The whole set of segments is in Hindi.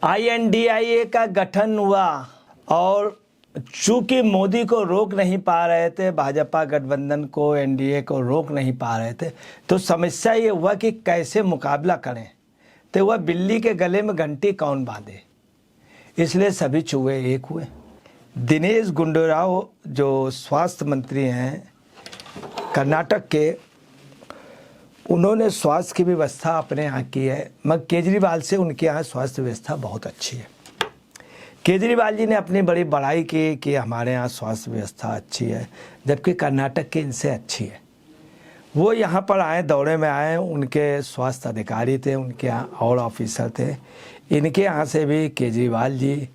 INDIA का गठन हुआ और चूंकि मोदी को रोक नहीं पा रहे थे, भाजपा गठबंधन को, NDA को रोक नहीं पा रहे थे, तो समस्या ये हुआ कि कैसे मुकाबला करें। तो वह बिल्ली के गले में घंटी कौन बांधे, इसलिए सभी चूहे एक हुए। दिनेश गुंडूराव जो स्वास्थ्य मंत्री हैं कर्नाटक के, उन्होंने स्वास्थ्य की व्यवस्था अपने यहाँ की है, मगर केजरीवाल से उनके यहाँ स्वास्थ्य व्यवस्था बहुत अच्छी है। केजरीवाल जी ने अपनी बड़ी बड़ाई की कि हमारे यहाँ स्वास्थ्य व्यवस्था अच्छी है, जबकि कर्नाटक की इनसे अच्छी है। वो यहाँ पर आए, दौरे में आए, उनके स्वास्थ्य अधिकारी थे, उनके यहाँ और ऑफिसर थे। इनके यहाँ से भी केजरीवाल जी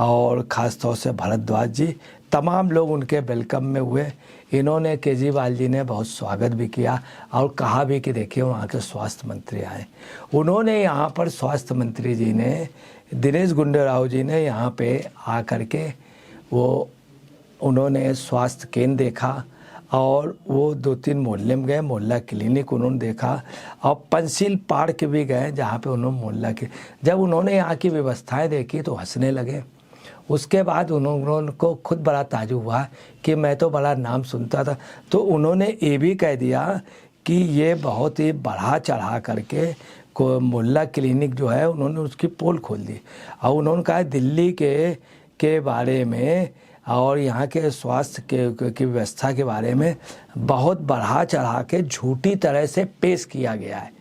और ख़ास तौर से भारद्वाज जी, तमाम लोग उनके वेलकम में हुए। इन्होंने, केजरीवाल जी ने बहुत स्वागत भी किया और कहा भी कि देखिए वहाँ के स्वास्थ्य मंत्री आए। उन्होंने यहाँ पर स्वास्थ्य मंत्री जी ने, दिनेश गुंडूराव जी ने यहाँ पे आ कर के उन्होंने स्वास्थ्य केंद्र देखा और वो 2-3 मोहल्ले में गए, मोहल्ला क्लिनिक उन्होंने देखा और पंसील पार्क भी गए जहाँ पे उन्होंने मोहल्ला के, जब उन्होंने यहाँ की व्यवस्थाएं देखी तो हंसने लगे। उसके बाद उनको खुद बड़ा ताज्जुब हुआ कि मैं तो बड़ा नाम सुनता था, तो उन्होंने ये भी कह दिया कि ये बहुत ही बढ़ा चढ़ा करके को मोहल्ला क्लिनिक जो है उन्होंने उसकी पोल खोल दी और उन्होंने कहा दिल्ली के बारे में और यहाँ के स्वास्थ्य की व्यवस्था के बारे में बहुत बढ़ा चढ़ा के झूठी तरह से पेश किया गया है,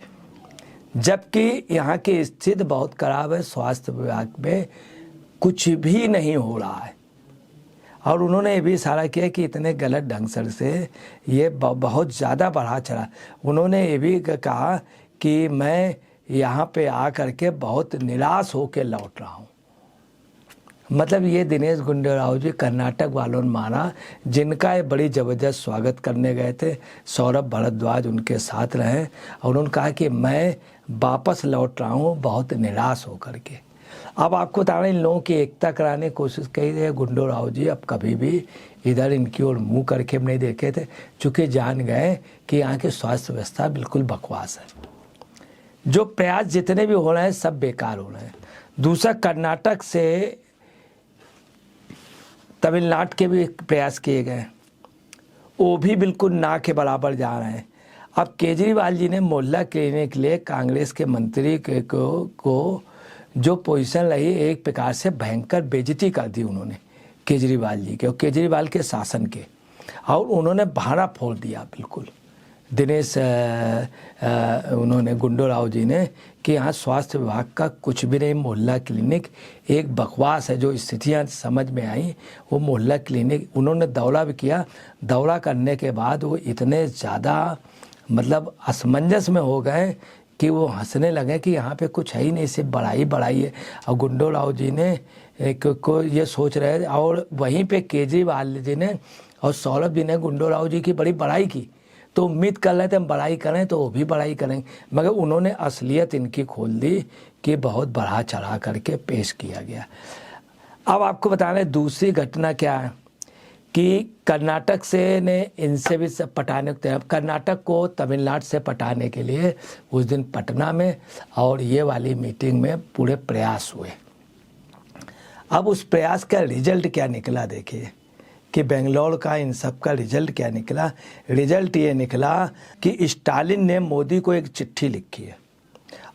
जबकि यहाँ की स्थिति बहुत खराब है। स्वास्थ्य विभाग में कुछ भी नहीं हो रहा है। और उन्होंने ये भी इशारा किया कि इतने गलत ढंग से ये बहुत ज़्यादा बढ़ा चढ़ा। उन्होंने ये भी कहा कि मैं यहाँ पे आ करके बहुत निराश होकर लौट रहा हूँ। मतलब ये दिनेश गुंडूराव जी कर्नाटक वालों ने माना, जिनका ये बड़ी ज़बरदस्त स्वागत करने गए थे। सौरभ भारद्वाज उनके साथ रहे और उन्होंने कहा कि मैं वापस लौट रहा हूँ बहुत निराश होकर के। अब आपको बता रहे इन लोगों की एकता कराने की कोशिश की है। गुंडूराव जी अब कभी भी इधर इनकी ओर मुँह करके नहीं देखे थे, चूँकि जान गए कि यहाँ की स्वास्थ्य व्यवस्था बिल्कुल बकवास है। जो प्रयास जितने भी हो रहे हैं सब बेकार हो रहे हैं। दूसरा, कर्नाटक से तमिलनाडु के भी प्रयास किए गए, वो भी बिल्कुल ना के बराबर जा रहे हैं। अब केजरीवाल जी ने मोहल्ला क्लिनिक के लिए कांग्रेस के मंत्री को जो पोजीशन रही, एक प्रकार से भयंकर बेइज्जती कर दी उन्होंने केजरीवाल जी के और केजरीवाल के शासन के, और उन्होंने भाड़ा फोड़ दिया बिल्कुल दिनेश उन्होंने गुंडूराव जी ने कि यहाँ स्वास्थ्य विभाग का कुछ भी नहीं, मोहल्ला क्लिनिक एक बकवास है। जो स्थितियाँ समझ में आई वो मोहल्ला क्लिनिक उन्होंने दौरा भी किया। दौरा करने के बाद वो इतने ज़्यादा मतलब असमंजस में हो गए कि वो हंसने लगे कि यहाँ पे कुछ है ही नहीं, सिर्फ बढ़ाई है। और गुंडूराव जी ने को ये सोच रहे थे, और वहीं पे केजरीवाल जी ने और सौरभ जी ने गुंडूराव जी की बड़ी बड़ाई की, तो उम्मीद कर रहे थे हम बड़ाई करें तो वो भी बड़ाई करेंगे, मगर उन्होंने असलियत इनकी खोल दी कि बहुत बढ़ा चढ़ा करके पेश किया गया। अब आपको बताने दूसरी घटना क्या है कि कर्नाटक से ने इनसे भी सब पटाने को, कर्नाटक को तमिलनाडु से पटाने के लिए उस दिन पटना में और ये वाली मीटिंग में पूरे प्रयास हुए। अब उस प्रयास का रिजल्ट क्या निकला देखिए कि बेंगलोर का इन सब का रिजल्ट क्या निकला। रिजल्ट ये निकला कि स्टालिन ने मोदी को एक चिट्ठी लिखी है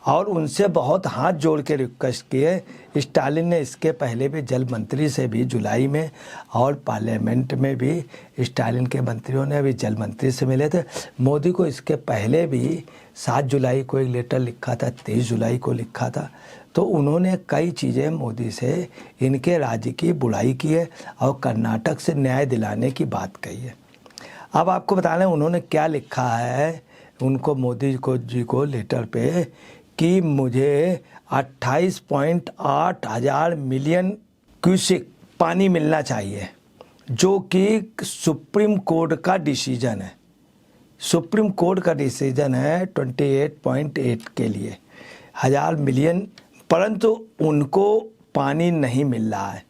और उनसे बहुत हाथ जोड़ के रिक्वेस्ट की है। स्टालिन ने इसके पहले भी जल मंत्री से भी जुलाई में और पार्लियामेंट में भी स्टालिन के मंत्रियों ने भी जल मंत्री से मिले थे। मोदी को इसके पहले भी 7 जुलाई को एक लेटर लिखा था, 23 जुलाई को लिखा था। तो उन्होंने कई चीज़ें मोदी से इनके राज्य की बुराई की है और कर्नाटक से न्याय दिलाने की बात कही है। अब आपको बता रहे हैं उन्होंने क्या लिखा है उनको, मोदी को जी को लेटर पे कि मुझे 28.8 हजार मिलियन क्यूसिक पानी मिलना चाहिए, जो कि सुप्रीम कोर्ट का डिसीजन है। सुप्रीम कोर्ट का डिसीजन है 28.8 के लिए हजार मिलियन, परंतु उनको पानी नहीं मिल रहा है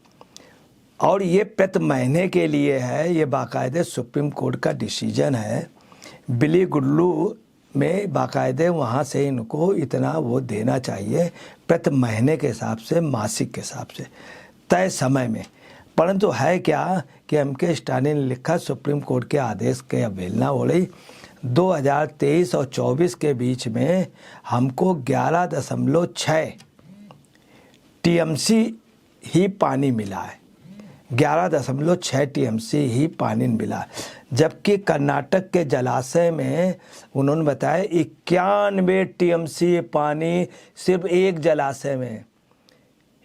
और ये प्रति महीने के लिए है। ये बाकायदे सुप्रीम कोर्ट का डिसीजन है। बिलीगुडलू में बाकायदे वहाँ से इनको इतना वो देना चाहिए प्रति महीने के हिसाब से, मासिक के हिसाब से, तय समय में। परंतु है क्या कि एम.के. स्टालिन ने लिखा, सुप्रीम कोर्ट के आदेश की अवहेलना हो रही। 2023 और 24 के बीच में हमको 11.6 टीएमसी ही पानी मिला है, 11.6 टीएमसी ही पानी मिला, जबकि कर्नाटक के जलाशय में उन्होंने बताया 91 टीएमसी पानी सिर्फ एक जलाशय में,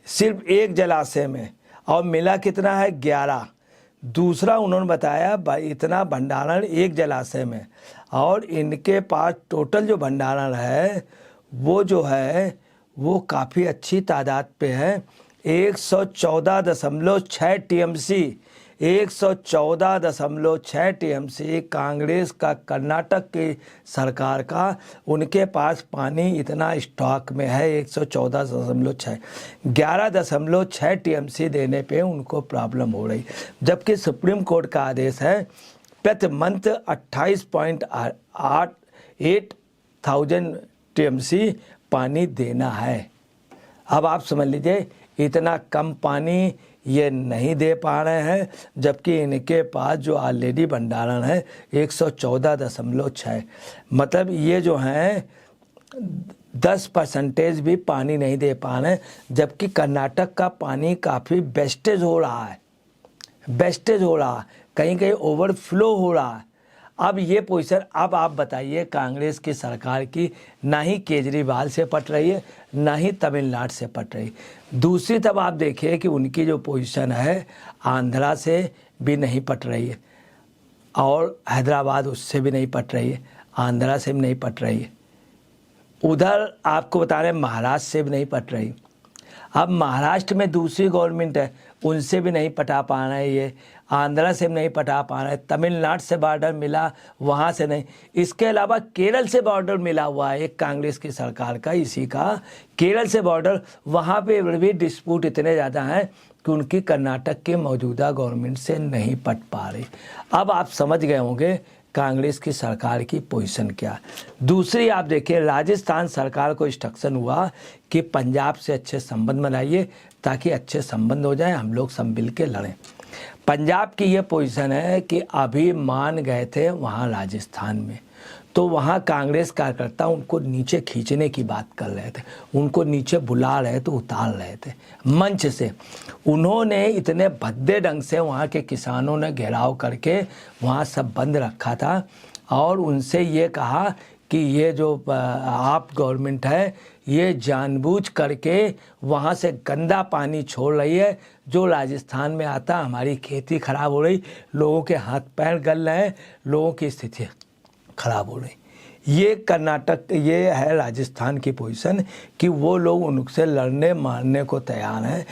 सिर्फ एक जलाशय में, और मिला कितना है, 11। दूसरा उन्होंने बताया इतना भंडारण एक जलाशय में, और इनके पास टोटल जो भंडारण है वो जो है वो काफ़ी अच्छी तादाद पे है, 114.6 टीएमसी, 114.6 टीएमसी कांग्रेस का, कर्नाटक की सरकार का, उनके पास पानी इतना स्टॉक में है 114.6, 11.6 टीएमसी देने पे उनको प्रॉब्लम हो रही। जबकि सुप्रीम कोर्ट का आदेश है प्रति मंथ 28.8 थाउजेंड टीएमसी पानी देना है। अब आप समझ लीजिए इतना कम पानी ये नहीं दे पा रहे हैं, जबकि इनके पास जो ऑलरेडी भंडारण है 114.6, मतलब ये जो हैं 10% भी पानी नहीं दे पा रहे हैं। जबकि कर्नाटक का पानी काफ़ी वेस्टेज हो रहा है, वेस्टेज हो रहा है, कहीं कहीं ओवरफ्लो हो रहा है। अब ये पोजीशन, अब आप बताइए, कांग्रेस की सरकार की ना ही केजरीवाल से पट रही है, ना ही तमिलनाडु से पट रही। दूसरी तरफ आप देखिए कि उनकी जो पोजीशन है आंध्रा से भी नहीं पट रही है, और हैदराबाद उससे भी नहीं पट रही है, आंध्रा से भी नहीं पट रही है। उधर आपको बता रहे हैं महाराष्ट्र से भी नहीं पट रही। अब महाराष्ट्र में दूसरी गवर्नमेंट है, उनसे भी नहीं पटा पा रहे हैं, ये आंध्रा से भी नहीं पटा पा रहे हैं, तमिलनाडु से बॉर्डर मिला वहाँ से नहीं। इसके अलावा केरल से बॉर्डर मिला हुआ है एक कांग्रेस की सरकार का, इसी का केरल से बॉर्डर, वहाँ पे भी डिस्प्यूट इतने ज़्यादा हैं कि उनकी कर्नाटक के मौजूदा गवर्नमेंट से नहीं पट पा रही। अब आप समझ गए होंगे कांग्रेस की सरकार की पोजीशन क्या। दूसरी आप देखिए, राजस्थान सरकार को इंस्ट्रक्शन हुआ कि पंजाब से अच्छे संबंध बनाइए ताकि अच्छे संबंध हो जाए, हम लोग सब मिल के लड़ें। पंजाब की ये पोजीशन है कि अभी मान गए थे वहाँ राजस्थान में, तो वहाँ कांग्रेस कार्यकर्ता उनको नीचे खींचने की बात कर रहे थे, उनको नीचे बुला रहे थे, उतार रहे थे मंच से। उन्होंने इतने भद्दे ढंग से वहाँ के किसानों ने घेराव करके वहाँ सब बंद रखा था, और उनसे ये कहा कि ये जो आप गवर्नमेंट है ये जानबूझ करके वहाँ से गंदा पानी छोड़ रही है, जो राजस्थान में आता, हमारी खेती खराब हो रही, लोगों के हाथ पैर गल रहे हैं, लोगों की स्थिति खराब हो रही। ये कर्नाटक, ये है राजस्थान की पोजीशन कि वो लोग उनसे लड़ने मारने को तैयार हैं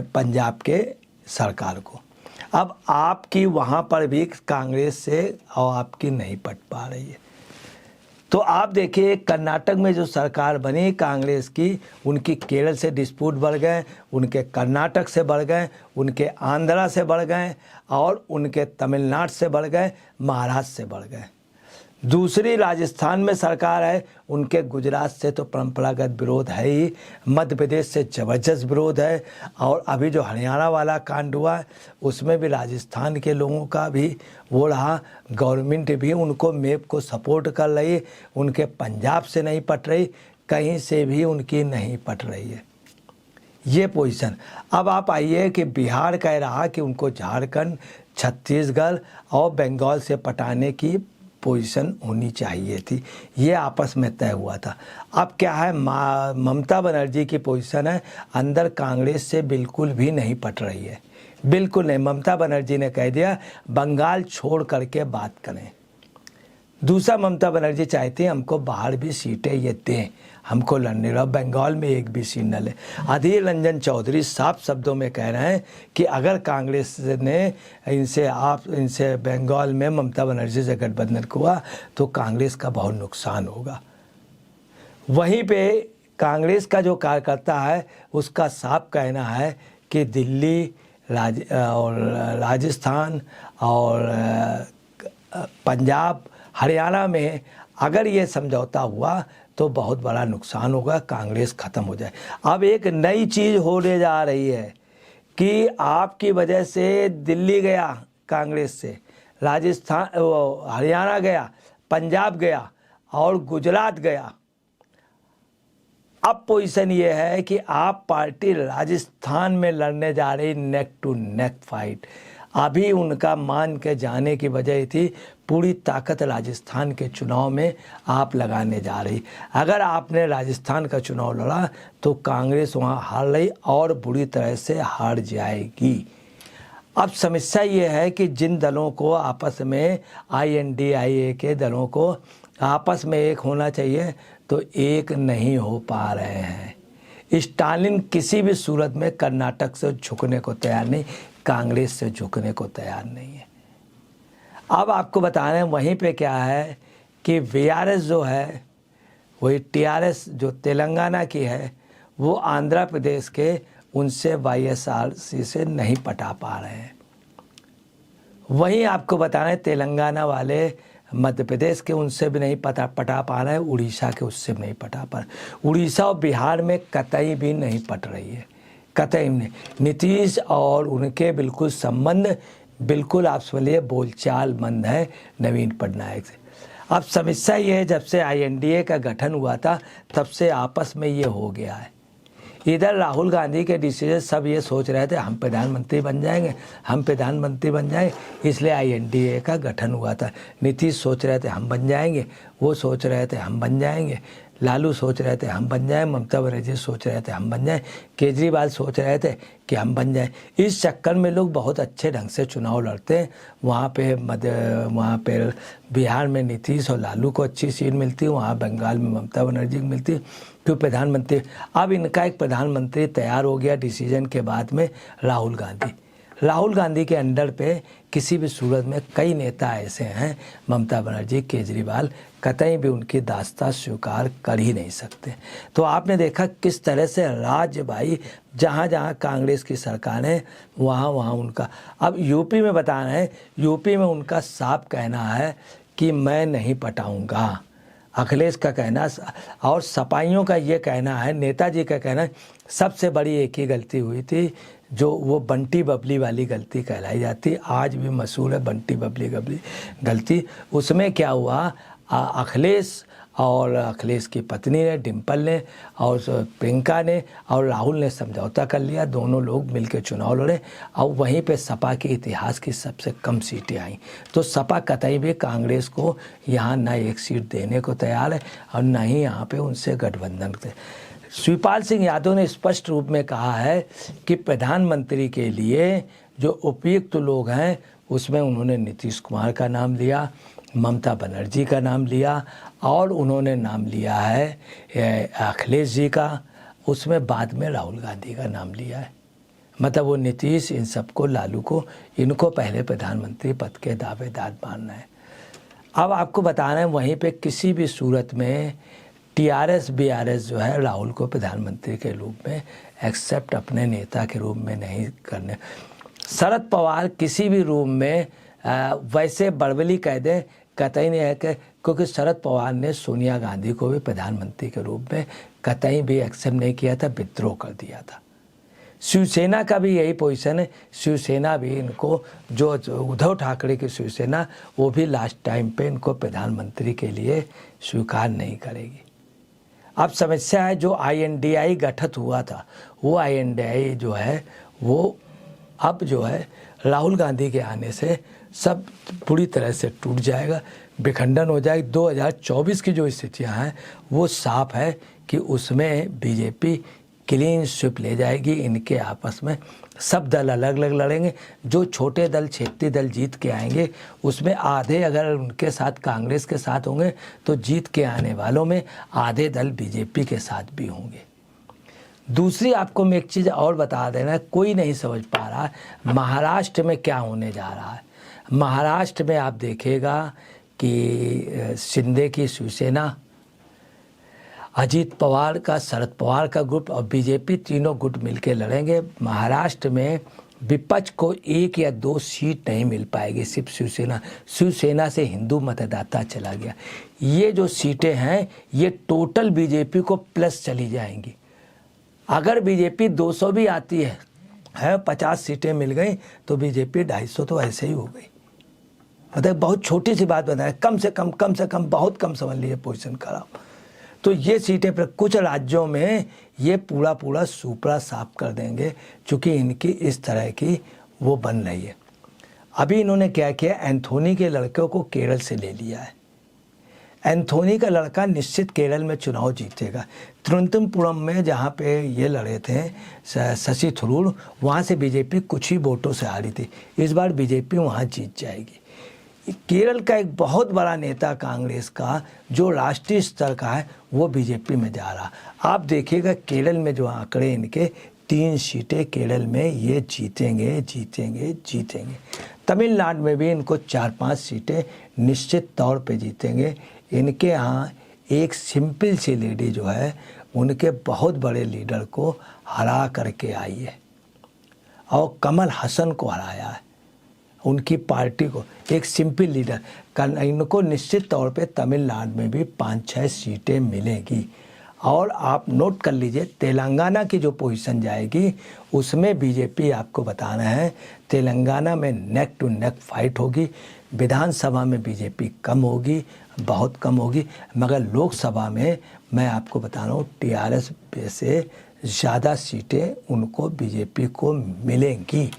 पंजाब के सरकार को। अब आपकी वहाँ पर भी कांग्रेस से और आपकी नहीं पट पा रही है। तो आप देखिए कर्नाटक में जो सरकार बनी कांग्रेस की, उनकी केरल से डिस्प्यूट बढ़ गए, उनके कर्नाटक से बढ़ गए, उनके आंध्रा से बढ़ गए, और उनके तमिलनाडु से बढ़ गए, महाराष्ट्र से बढ़ गए। दूसरी राजस्थान में सरकार है, उनके गुजरात से तो परंपरागत विरोध है ही, मध्य प्रदेश से ज़बरदस्त विरोध है, और अभी जो हरियाणा वाला कांड हुआ है उसमें भी राजस्थान के लोगों का भी वो रहा, गवर्नमेंट भी उनको मैप को सपोर्ट कर रही है, उनके पंजाब से नहीं पट रही, कहीं से भी उनकी नहीं पट रही है ये पोजीशन। अब आप आइए कि बिहार कह रहा कि उनको झारखंड, छत्तीसगढ़ और बंगाल से पटाने की पोजीशन होनी चाहिए थी, ये आपस में तय हुआ था। अब क्या है, ममता बनर्जी की पोजीशन है अंदर कांग्रेस से बिल्कुल भी नहीं पट रही है, बिल्कुल नहीं। ममता बनर्जी ने कह दिया बंगाल छोड़ करके बात करें। दूसरा, ममता बनर्जी चाहती है हमको बाहर भी सीटें ये दें, हमको लड़ने रहो, बंगाल में एक भी सीट न ले। अधीर रंजन चौधरी साफ शब्दों में कह रहे हैं कि अगर कांग्रेस ने इनसे बंगाल में ममता बनर्जी से गठबंधन हुआ तो कांग्रेस का बहुत नुकसान होगा। वहीं पे कांग्रेस का जो कार्यकर्ता है उसका साफ कहना है कि दिल्ली और राजस्थान और पंजाब, हरियाणा में अगर ये समझौता हुआ तो बहुत बड़ा नुकसान होगा, कांग्रेस खत्म हो जाए। अब एक नई चीज़ होने जा रही है कि आपकी वजह से दिल्ली गया कांग्रेस से, राजस्थान, हरियाणा गया, पंजाब गया और गुजरात गया। अब पोजीशन ये है कि आप पार्टी राजस्थान में लड़ने जा रही नेक टू नेक फाइट। अभी उनका मान के जाने की वजह थी पूरी ताकत राजस्थान के चुनाव में आप लगाने जा रही। अगर आपने राजस्थान का चुनाव लड़ा तो कांग्रेस वहाँ हार रही और बुरी तरह से हार जाएगी। अब समस्या ये है कि जिन दलों को आपस में INDIA के दलों को आपस में एक होना चाहिए तो एक नहीं हो पा रहे हैं। स्टालिन किसी भी सूरत में कर्नाटक से झुकने को तैयार नहीं, कांग्रेस से झुकने को तैयार नहीं है। अब आपको बता रहे हैं वहीं पे क्या है कि VRS जो है वही TRS जो तेलंगाना की है वो आंध्र प्रदेश के उनसे YSRC से नहीं पटा पा रहे हैं। वहीं आपको बता रहे हैं तेलंगाना वाले मध्य प्रदेश के उनसे भी नहीं पटा पा रहे हैं, उड़ीसा के उससे भी नहीं पटा पा रहे। उड़ीसा और बिहार में कतई भी नहीं पट रही है, कतई नहीं। नीतीश और उनके बिल्कुल संबंध बिल्कुल आप समझिए बोलचाल मंद है नवीन पटनायक से। अब समस्या ये है जब से INDA का गठन हुआ था तब से आपस में ये हो गया है। इधर राहुल गांधी के डिसीजन सब ये सोच रहे थे हम प्रधानमंत्री बन जाएंगे, हम प्रधानमंत्री बन जाएंगे, इसलिए INDA का गठन हुआ था। नीतीश सोच रहे थे हम बन जाएंगे, वो सोच रहे थे हम बन जाएंगे, लालू सोच रहे थे हम बन जाएं, ममता बनर्जी सोच रहे थे हम बन जाएं, केजरीवाल सोच रहे थे कि हम बन जाएं। इस चक्कर में लोग बहुत अच्छे ढंग से चुनाव लड़ते हैं। वहाँ पे बिहार में नीतीश और लालू को अच्छी सीट मिलती है, वहाँ बंगाल में ममता बनर्जी को मिलती है। क्यों प्रधानमंत्री, अब इनका एक प्रधानमंत्री तैयार हो गया डिसीजन के बाद में राहुल गांधी के अंडर पे किसी भी सूरत में कई नेता ऐसे हैं, ममता बनर्जी, केजरीवाल, कतई भी उनकी दास्तां स्वीकार कर ही नहीं सकते। तो आपने देखा किस तरह से राज्य भाई जहाँ जहाँ कांग्रेस की सरकार है वहाँ वहाँ उनका। अब यूपी में बता रहे हैं, यूपी में उनका साफ कहना है कि मैं नहीं पटाऊँगा, अखिलेश का कहना, और सपाइयों का ये कहना है, नेताजी का कहना है सबसे बड़ी एक ही गलती हुई थी जो वो बंटी बबली वाली गलती कहलाई जाती, आज भी मशहूर है बंटी बबली गलती। उसमें क्या हुआ, अखिलेश और अखिलेश की पत्नी ने, डिम्पल ने और प्रियंका ने और राहुल ने समझौता कर लिया, दोनों लोग मिलकर चुनाव लड़े और वहीं पे सपा के इतिहास की सबसे कम सीटें आईं। तो सपा कतई भी कांग्रेस को यहाँ ना एक सीट देने को तैयार है और ना ही यहाँ पे उनसे गठबंधन करते। शिवपाल सिंह यादव ने स्पष्ट रूप में कहा है कि प्रधानमंत्री के लिए जो उपयुक्त लोग हैं उसमें उन्होंने नीतीश कुमार का नाम लिया, ममता बनर्जी का नाम लिया और उन्होंने नाम लिया है अखिलेश जी का, उसमें बाद में राहुल गांधी का नाम लिया है। मतलब वो नीतीश, इन सबको, लालू को, इनको पहले प्रधानमंत्री पद के दावेदार मानना है। अब आपको बता रहे हैं वहीं पे किसी भी सूरत में TRS BRS जो है राहुल को प्रधानमंत्री के रूप में एक्सेप्ट अपने नेता के रूप में नहीं करने। शरद पवार किसी भी रूप में वैसे बड़बली कह दें कतई नहीं है कि, क्योंकि शरद पवार ने सोनिया गांधी को भी प्रधानमंत्री के रूप में कतई भी एक्सेप्ट नहीं किया था, विद्रोह कर दिया था। शिवसेना का भी यही पोजीशन है, शिवसेना भी इनको, जो उद्धव ठाकरे की शिवसेना, वो भी लास्ट टाइम पे इनको प्रधानमंत्री के लिए स्वीकार नहीं करेगी। अब समस्या है जो INDI गठित हुआ था वो INDI जो है वो अब जो है राहुल गांधी के आने से सब पूरी तरह से टूट जाएगा, विखंडन हो जाएगी। 2024 की जो स्थितियां हैं वो साफ है कि उसमें बीजेपी क्लीन स्वीप ले जाएगी। इनके आपस में सब दल अलग अलग लड़ेंगे, जो छोटे दल क्षेत्रीय दल जीत के आएंगे उसमें आधे अगर उनके साथ कांग्रेस के साथ होंगे तो जीत के आने वालों में आधे दल बीजेपी के साथ भी होंगे। दूसरी आपको मैं एक चीज़ और बता देना, कोई नहीं समझ पा रहा महाराष्ट्र में क्या होने जा रहा है। महाराष्ट्र में आप देखिएगा कि शिंदे की शिवसेना, अजीत पवार का, शरद पवार का गुट और बीजेपी तीनों गुट मिलकर लड़ेंगे। महाराष्ट्र में विपक्ष को 1 या 2 सीट नहीं मिल पाएगी, सिर्फ शिवसेना से हिंदू मतदाता चला गया। ये जो सीटें हैं ये टोटल बीजेपी को प्लस चली जाएंगी। अगर बीजेपी 200 भी आती है 50 सीटें मिल गई तो बीजेपी 250 तो ऐसे ही हो गई। मतलब बहुत छोटी सी बात बताएं, कम से कम बहुत कम समझ लीजिए पोजीशन खराब। तो ये सीटें पर कुछ राज्यों में ये पूरा सुपड़ा साफ कर देंगे, चूँकि इनकी इस तरह की वो बन रही है। अभी इन्होंने क्या किया, एंथोनी के लड़के को केरल से ले लिया है। एंथोनी का लड़का निश्चित केरल में चुनाव जीतेगा। तिरुवनंतपुरम में जहाँ पे ये लड़े थे शशि थरूर, वहाँ से बीजेपी कुछ ही वोटों से हारी थी। इस बार बीजेपी वहाँ जीत जाएगी। केरल का एक बहुत बड़ा नेता कांग्रेस का जो राष्ट्रीय स्तर का है वो बीजेपी में जा रहा। आप देखिएगा केरल में जो आंकड़े इनके 3 सीटें केरल में ये जीतेंगे। तमिलनाडु में भी इनको 4-5 सीटें निश्चित तौर पे जीतेंगे। इनके यहाँ एक सिंपल सी लेडी जो है उनके बहुत बड़े लीडर को हरा करके आई है और कमल हसन को हराया है, उनकी पार्टी को, एक सिंपल लीडर। इनको निश्चित तौर पे तमिलनाडु में भी 5-6 सीटें मिलेंगी। और आप नोट कर लीजिए तेलंगाना की जो पोजीशन जाएगी उसमें बीजेपी, आपको बताना है तेलंगाना में नेक टू नेक फाइट होगी। विधानसभा में बीजेपी कम होगी, बहुत कम होगी, मगर लोकसभा में मैं आपको बता रहा हूँ टीआरएस से ज़्यादा सीटें उनको बीजेपी को मिलेंगी।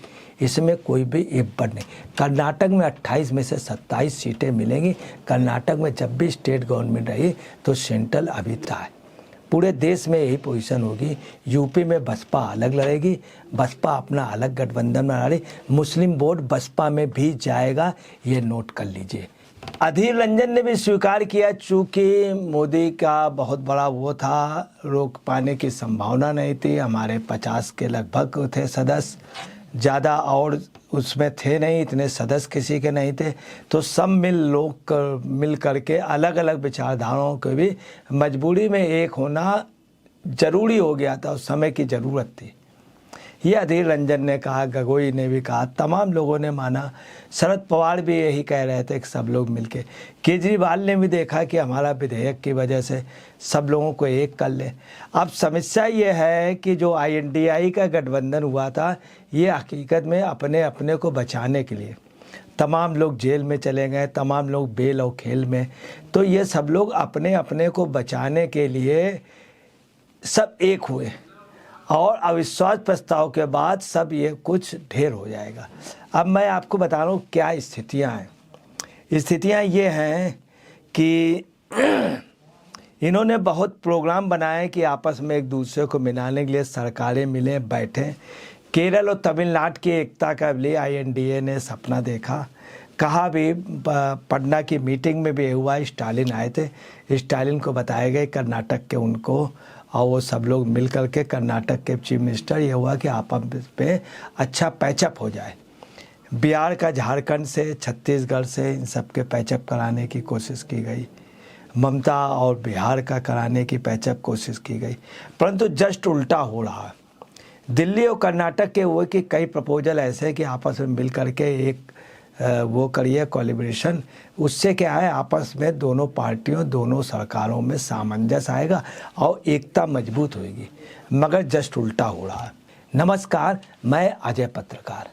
इसमें कोई भी इब्बत नहीं। कर्नाटक में 28 में से 27 सीटें मिलेंगी। कर्नाटक में जब भी स्टेट गवर्नमेंट रही तो सेंट्रल अभी था। पूरे देश में यही पोजीशन होगी। यूपी में बसपा अलग लड़ेगी, बसपा अपना अलग गठबंधन बना रही। मुस्लिम वोट बसपा में भी जाएगा, ये नोट कर लीजिए। अधीर रंजन ने भी स्वीकार किया, चूँकि मोदी का बहुत बड़ा वो था, रोक पाने की संभावना नहीं थी। हमारे 50 के लगभग थे सदस्य, ज़्यादा और उसमें थे नहीं, इतने सदस्य किसी के नहीं थे। तो सब मिल करके अलग अलग विचारधाराओं के भी मजबूरी में एक होना जरूरी हो गया था, उस समय की ज़रूरत थी। ये अधीर रंजन ने कहा, गगोई ने भी कहा, तमाम लोगों ने माना। शरद पवार भी यही कह रहे थे कि सब लोग मिलके। केजरीवाल ने भी देखा कि हमारा विधेयक की वजह से सब लोगों को एक कर ले। अब समस्या ये है कि जो INDI का गठबंधन हुआ था ये हकीकत में अपने को बचाने के लिए, तमाम लोग जेल में चले गए, तमाम लोग बेल और खेल में, तो ये सब लोग अपने को बचाने के लिए सब एक हुए और अविश्वास प्रस्ताव के बाद सब ये कुछ ढेर हो जाएगा। अब मैं आपको बता रहा हूँ क्या स्थितियाँ हैं। स्थितियाँ ये हैं कि इन्होंने बहुत प्रोग्राम बनाए कि आपस में एक दूसरे को मिलाने के लिए सरकारें मिलें, बैठें। केरल और तमिलनाडु की एकता का लिए INDA ने सपना देखा। कहा भी, पटना की मीटिंग में भी हुआ, स्टालिन आए थे, स्टालिन को बताए गए कर्नाटक के उनको, और वो सब लोग मिल कर के कर्नाटक के चीफ मिनिस्टर, ये हुआ कि आपस में अच्छा पैचअप हो जाए। बिहार का झारखंड से, छत्तीसगढ़ से, इन सब के पैचअप कराने की कोशिश की गई। ममता और बिहार का कराने की पैचअप कोशिश की गई, परंतु जस्ट उल्टा हो रहा है। दिल्ली और कर्नाटक के हुए कि कई प्रपोजल ऐसे कि आपस में मिल करके एक वो करिए कोलिब्रेशन। उससे क्या है, आपस में दोनों पार्टियों, दोनों सरकारों में सामंजस्य आएगा और एकता मजबूत होगी, मगर जस्ट उल्टा हो रहा है। नमस्कार, मैं अजय पत्रकार।